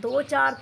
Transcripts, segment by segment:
2-4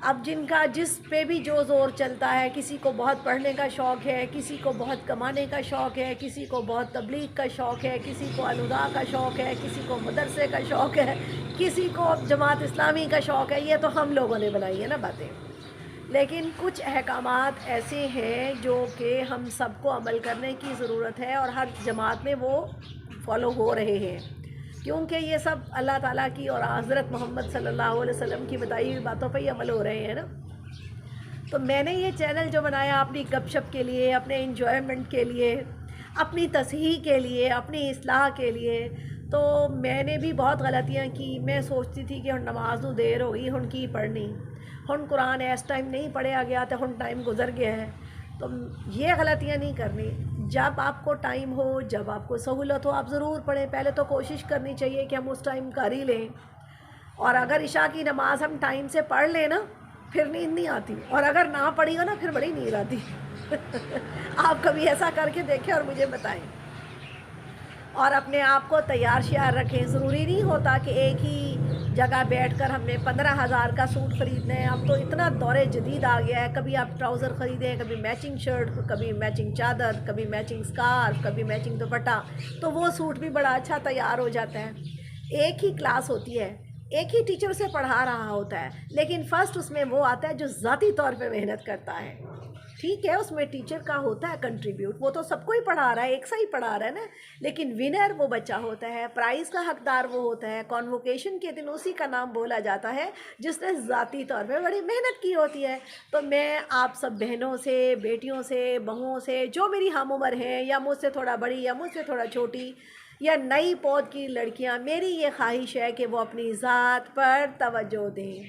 اب جن کا جس پہ بھی جو زور چلتا ہے، کسی کو بہت پڑھنے کا شوق ہے، کسی کو بہت کمانے کا شوق ہے، کسی کو بہت تبلیغ کا شوق ہے، کسی کو الوداع کا شوق ہے، کسی کو مدرسے کا شوق ہے، کسی کو جماعت اسلامی کا شوق ہے. یہ تو ہم لوگوں نے بنائی ہے نا باتیں. لیکن کچھ احکامات ایسے ہیں جو کہ ہم سب کو عمل کرنے کی ضرورت ہے، اور ہر جماعت میں وہ فالو ہو رہے ہیں، کیونکہ یہ سب اللہ تعالیٰ کی اور حضرت محمد صلی اللہ علیہ وسلم کی بتائی ہوئی باتوں پہ ہی عمل ہو رہے ہیں نا. تو میں نے یہ چینل جو بنایا اپنی گپ شپ کے لیے، اپنے انجوائمنٹ کے لیے، اپنی تصحیح کے لیے، اپنی اصلاح کے لیے، تو میں نے بھی بہت غلطیاں کی. میں سوچتی تھی کہ ہن نماز نو دیر ہو گئی، ہن کی پڑھنی، ہن قرآن اس ٹائم نہیں پڑھیا گیا تو ہن ٹائم گزر گیا ہے. تو یہ غلطیاں نہیں کرنی. جب آپ کو ٹائم ہو، جب آپ کو سہولت ہو، آپ ضرور پڑھیں. پہلے تو کوشش کرنی چاہیے کہ ہم اس ٹائم کر ہی لیں، اور اگر عشاء کی نماز ہم ٹائم سے پڑھ لیں نا پھر نیند نہیں آتی، اور اگر نہ پڑھی ہو نا پھر بڑی نیند آتی. آپ کبھی ایسا کر کے دیکھیں اور مجھے بتائیں. اور اپنے آپ کو تیار شیار رکھیں. ضروری نہیں ہوتا کہ ایک ہی جگہ بیٹھ کر ہم نے 15,000 کا سوٹ خریدنا ہے. اب تو اتنا دور جدید آ گیا ہے، کبھی آپ ٹراؤزر خریدیں، کبھی میچنگ شرٹ، کبھی میچنگ چادر، کبھی میچنگ اسکارف، کبھی میچنگ دوپٹہ، تو وہ سوٹ بھی بڑا اچھا تیار ہو جاتا ہے. ایک ہی کلاس ہوتی ہے، ایک ہی ٹیچر اسے پڑھا رہا ہوتا ہے، لیکن فرسٹ اس میں وہ آتا ہے جو ذاتی طور پہ محنت کرتا ہے. ٹھیک ہے، اس میں ٹیچر کا ہوتا ہے کنٹریبیوٹ، وہ تو سب کو ہی پڑھا رہا ہے، ایک سا ہی پڑھا رہا ہے نا. لیکن ونر وہ بچہ ہوتا ہے، پرائز کا حقدار وہ ہوتا ہے. کانووکیشن کے دن اسی کا نام بولا جاتا ہے جس نے ذاتی طور پہ بڑی محنت کی ہوتی ہے. تو میں آپ سب بہنوں سے، بیٹیوں سے، بہوؤں سے، جو میری ہم عمر ہیں یا مجھ سے تھوڑا بڑی یا مجھ سے تھوڑا چھوٹی یا نئی پود کی لڑکیاں، میری یہ خواہش ہے کہ وہ اپنی ذات پر توجہ دیں.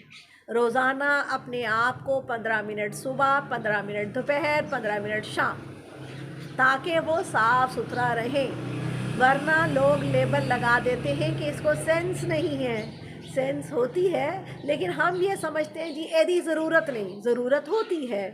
روزانہ اپنے آپ کو 15 منٹ صبح، 15 منٹ دوپہر، 15 منٹ شام، تاکہ وہ صاف ستھرا رہیں. ورنہ لوگ لیبل لگا دیتے ہیں کہ اس کو سینس نہیں ہے. سینس ہوتی ہے، لیکن ہم یہ سمجھتے ہیں جی ایدی ضرورت نہیں. ضرورت ہوتی ہے،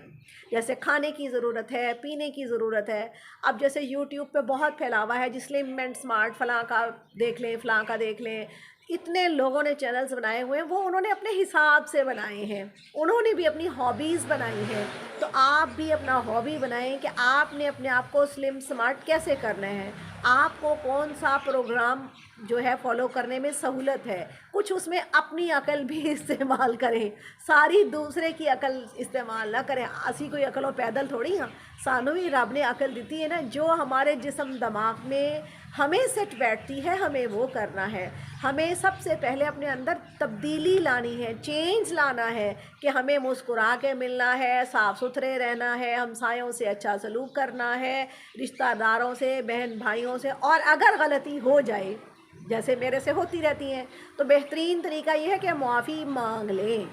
جیسے کھانے کی ضرورت ہے، پینے کی ضرورت ہے. اب جیسے یوٹیوب پہ بہت پھیلاوا ہے جس لیے منٹ سمارٹ، فلاں کا دیکھ لیں، فلاں کا دیکھ لیں. اتنے لوگوں نے چینلز بنائے ہوئے ہیں، وہ انہوں نے اپنے حساب سے بنائے ہیں، انہوں نے بھی اپنی ہابیز بنائی ہیں. تو آپ بھی اپنا ہابی بنائیں کہ آپ نے اپنے آپ کو سلم سمارٹ کیسے کرنا ہے، آپ کو کون سا پروگرام جو ہے فالو کرنے میں سہولت ہے. کچھ اس میں اپنی عقل بھی استعمال کریں، ساری دوسرے کی عقل استعمال نہ کریں. اسی کوئی عقل و پیدل تھوڑی ہیں، سانو ہی رب نے عقل دیتی ہے نا. جو ہمارے جسم دماغ میں ہمیں سیٹ بیٹھتی ہے ہمیں وہ کرنا ہے. ہمیں سب سے پہلے اپنے اندر تبدیلی لانی ہے، چینج لانا ہے کہ ہمیں مسکرا کے ملنا ہے، صاف ستھرے رہنا ہے، ہمسایوں سے اچھا سلوک کرنا ہے، رشتہ داروں سے، بہن بھائیوں سے. اور اگر غلطی ہو جائے جیسے میرے سے ہوتی رہتی ہیں تو بہترین طریقہ یہ ہے کہ معافی مانگ لیں.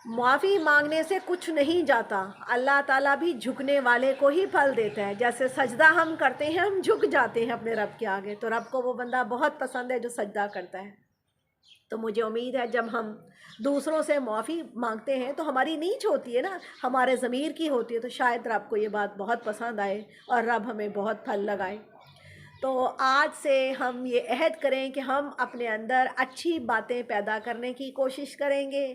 معافی مانگنے سے کچھ نہیں جاتا. اللہ تعالیٰ بھی جھکنے والے کو ہی پھل دیتا ہے. جیسے سجدہ ہم کرتے ہیں، ہم جھک جاتے ہیں اپنے رب کے آگے، تو رب کو وہ بندہ بہت پسند ہے جو سجدہ کرتا ہے. تو مجھے امید ہے جب ہم دوسروں سے معافی مانگتے ہیں تو ہماری نیچ ہوتی ہے نا، ہمارے ضمیر کی ہوتی ہے، تو شاید رب کو یہ بات بہت پسند آئے اور رب ہمیں بہت پھل لگائے. تو آج سے ہم یہ عہد کریں کہ ہم اپنے اندر اچھی باتیں پیدا کرنے کی کوشش کریں گے،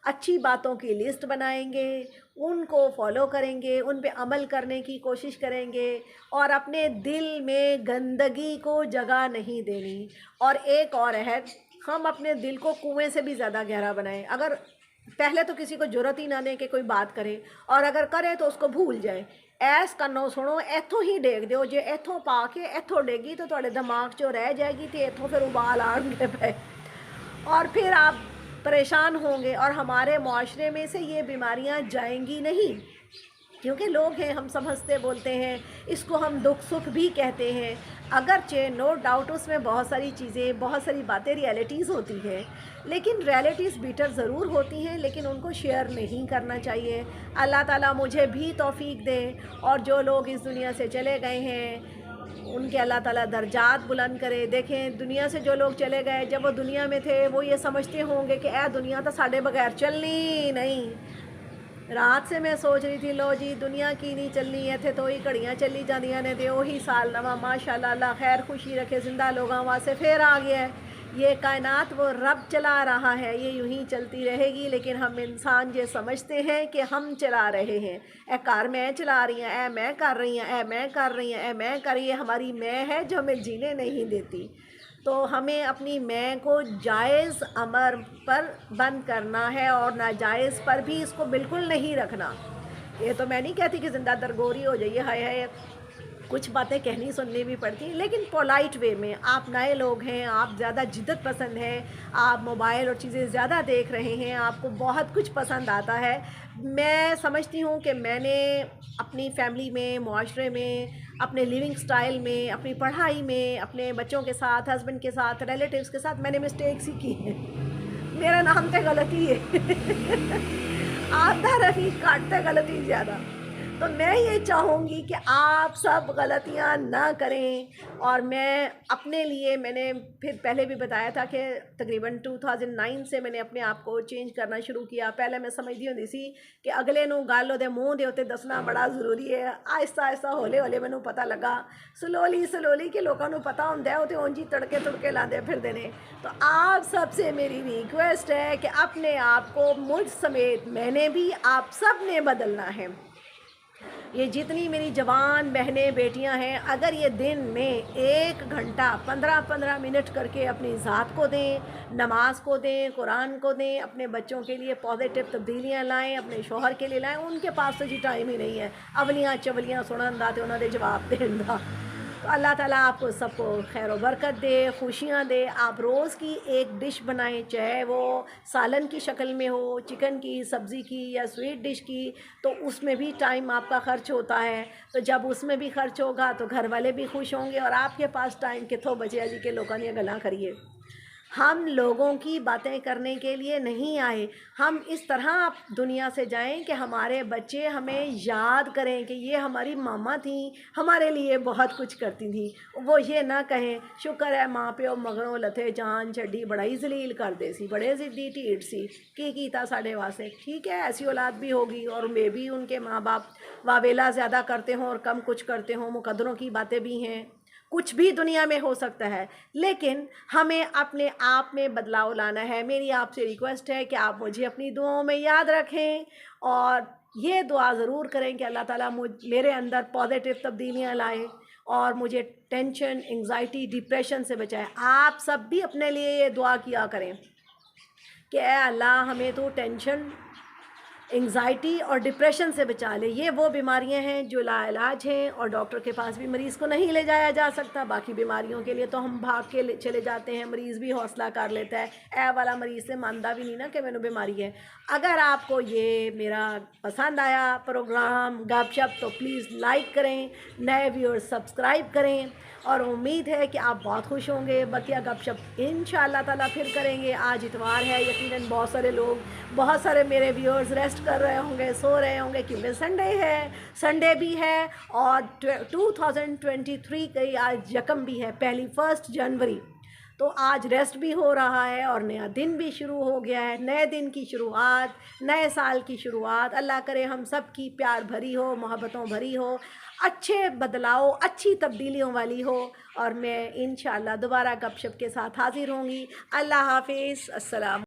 اچھی باتوں کی لسٹ بنائیں گے، ان کو فالو کریں گے، ان پہ عمل کرنے کی کوشش کریں گے، اور اپنے دل میں گندگی کو جگہ نہیں دینی. اور ایک اور عہد، ہم اپنے دل کو کنویں سے بھی زیادہ گہرا بنائیں. اگر پہلے تو کسی کو جرت ہی نہ دیں کہ کوئی بات کرے، اور اگر کرے تو اس کو بھول جائیں. ایس کنو سنو ایتھوں ہی ڈیگ دیو، جے ایتھوں پا کے ایتھوں ڈیگی تو تھوڑے دماغ چو رہ جائے گی، تو ایتھوں پھر ابال آن گے پہ، اور پھر آپ پریشان ہوں گے. اور ہمارے معاشرے میں سے یہ بیماریاں جائیں گی نہیں، کیونکہ لوگ ہیں، ہم سب ہنستے بولتے ہیں، اس کو ہم دکھ سکھ بھی کہتے ہیں. اگرچہ نو ڈاؤٹ اس میں بہت ساری چیزیں، بہت ساری باتیں ریئلٹیز ہوتی ہیں، لیکن ریئلٹیز بیٹر ضرور ہوتی ہیں، لیکن ان کو شیئر نہیں کرنا چاہیے. اللہ تعالیٰ مجھے بھی توفیق دے، اور جو لوگ اس دنیا سے چلے گئے ہیں ان کے اللہ تعالیٰ درجات بلند کرے. دیکھیں دنیا سے جو لوگ چلے گئے، جب وہ دنیا میں تھے وہ یہ سمجھتے ہوں گے کہ اے دنیا تو ساڈے بغیر چلنی نہیں. رات سے میں سوچ رہی تھی، لو جی دنیا کی نہیں چلنی ہے تھے تو ہی گھڑیاں چلی جاندیاں نے، تے وہی سال نواں ماشاء اللہ، اللہ خیر خوشی رکھے زندہ لوگاں واسطے پھر آ گیا ہے. یہ کائنات وہ رب چلا رہا ہے، یہ یوں ہی چلتی رہے گی، لیکن ہم انسان یہ سمجھتے ہیں کہ ہم چلا رہے ہیں۔ اے کار میں چلا رہی ہیں، اے میں کر رہی ہیں، اے میں کر رہی ہیں، اے میں کر رہی ہیں، ہماری میں ہے جو ہمیں جینے نہیں دیتی۔ تو ہمیں اپنی میں کو جائز امر پر بند کرنا ہے اور ناجائز پر بھی اس کو بالکل نہیں رکھنا۔ یہ تو میں نہیں کہتی کہ زندہ درگوری ہو جائیے، ہائے ہائے، کچھ باتیں کہنی سننی بھی پڑتی ہیں، لیکن پولائٹ وے میں۔ آپ نئے لوگ ہیں، آپ زیادہ جدت پسند ہیں، آپ موبائل اور چیزیں زیادہ دیکھ رہے ہیں، آپ کو بہت کچھ پسند آتا ہے۔ میں سمجھتی ہوں کہ میں نے اپنی فیملی میں، معاشرے میں، اپنے لیونگ سٹائل میں، اپنی پڑھائی میں، اپنے بچوں کے ساتھ، ہسبینڈ کے ساتھ، ریلیٹیوز کے ساتھ میں نے مسٹیکس ہی کی ہیں۔ میرا نام تے غلطی ہے آدھا رفیق کاٹتے غلطی زیادہ۔ تو میں یہ چاہوں گی کہ آپ سب غلطیاں نہ کریں، اور میں اپنے لیے، میں نے پھر پہلے بھی بتایا تھا کہ تقریباً 2009 سے میں نے اپنے آپ کو چینج کرنا شروع کیا۔ پہلے میں سمجھتی ہوندی سی کہ اگلے نو گل دے منہ دے اتنے دسنا بڑا ضروری ہے۔ آہستہ آہستہ ہولے ہولے مینوں پتہ لگا، سلولی کہ لوگاں نوں پتہ ہوندا ہے وہ تے اونج ہی تڑکے لاندے پھردے نے۔ تو آپ سب سے میری ریکویسٹ ہے کہ اپنے آپ کو، مجھ سمیت میں نے بھی، آپ سب نے بدلنا ہے۔ یہ جتنی میری جوان بہنیں بیٹیاں ہیں، اگر یہ دن میں 1 گھنٹہ 15 منٹ کر کے اپنی ذات کو دیں، نماز کو دیں، قرآن کو دیں، اپنے بچوں کے لیے پازیٹیو تبدیلیاں لائیں، اپنے شوہر کے لیے لائیں، ان کے پاس تو جی ٹائم ہی نہیں ہے اولیاں چولیاں سنن دا تے انہاں دے جواب دین دا۔ تو اللہ تعالیٰ آپ کو سب کو خیر و برکت دے، خوشیاں دے۔ آپ روز کی ایک ڈش بنائیں، چاہے وہ سالن کی شکل میں ہو، چکن کی، سبزی کی، یا سویٹ ڈش کی، تو اس میں بھی ٹائم آپ کا خرچ ہوتا ہے۔ تو جب اس میں بھی خرچ ہوگا تو گھر والے بھی خوش ہوں گے، اور آپ کے پاس ٹائم کتوں بچے جی کہ لوگاں دیاں گلاں کریے۔ ہم لوگوں کی باتیں کرنے کے لیے نہیں آئے، ہم اس طرح دنیا سے جائیں کہ ہمارے بچے ہمیں یاد کریں کہ یہ ہماری ماما تھیں، ہمارے لیے بہت کچھ کرتی تھیں۔ وہ یہ نہ کہیں شکر ہے ماں پیو مگروں لتھے جان چھڈی، بڑا ہی ذلیل کردے سی، بڑے ضدی ٹھیٹ سی، کی کیتا ساڈے واسطے۔ ٹھیک ہے، ایسی اولاد بھی ہوگی، اور میں بھی ان کے ماں باپ واویلا زیادہ کرتے ہوں اور کم کچھ کرتے ہوں، مقدروں کی باتیں بھی ہیں، کچھ بھی دنیا میں ہو سکتا ہے، لیکن ہمیں اپنے آپ میں بدلاؤ لانا ہے۔ میری آپ سے ریکویسٹ ہے کہ آپ مجھے اپنی دعاؤں میں یاد رکھیں، اور یہ دعا ضرور کریں کہ اللہ تعالیٰ میرے اندر پازیٹیو تبدیلیاں لائے اور مجھے ٹینشن، انگزائٹی، ڈپریشن سے بچائے۔ آپ سب بھی اپنے لیے یہ دعا کیا کریں کہ اے اللہ ہمیں تو ٹینشن، انگزائٹی اور ڈپریشن سے بچا لے۔ یہ وہ بیماریاں ہیں جو لا علاج ہیں، اور ڈاکٹر کے پاس بھی مریض کو نہیں لے جایا جا سکتا۔ باقی بیماریوں کے لیے تو ہم بھاگ کے چلے جاتے ہیں، مریض بھی حوصلہ کر لیتا ہے، اے والا مریض سے مانتا بھی نہیں نا کہ مینوں بیماری ہے۔ اگر آپ کو یہ میرا پسند آیا پروگرام گپ شپ تو پلیز لائک کریں، نئے ویورز سبسکرائب کریں، اور امید ہے کہ آپ بہت خوش ہوں گے۔ بقیہ گپ شپ انشاءاللہ تعالیٰ پھر کریں گے۔ آج اتوار ہے، یقیناً بہت سارے میرے ویورز ریسٹ کر رہے ہوں گے، سو رہے ہوں گے، کیونکہ سنڈے بھی ہے، اور 2023 کی آج یکم بھی ہے، 1 جنوری۔ تو آج ریسٹ بھی ہو رہا ہے اور نیا دن بھی شروع ہو گیا ہے، نئے دن کی شروعات، نئے سال کی شروعات۔ اللہ کرے ہم سب کی پیار بھری ہو، محبتوں بھری ہو، اچھے بدلاؤ، اچھی تبدیلیوں والی ہو، اور میں انشاءاللہ دوبارہ گپ شپ کے ساتھ حاضر ہوں گی۔ اللہ حافظ، السلام۔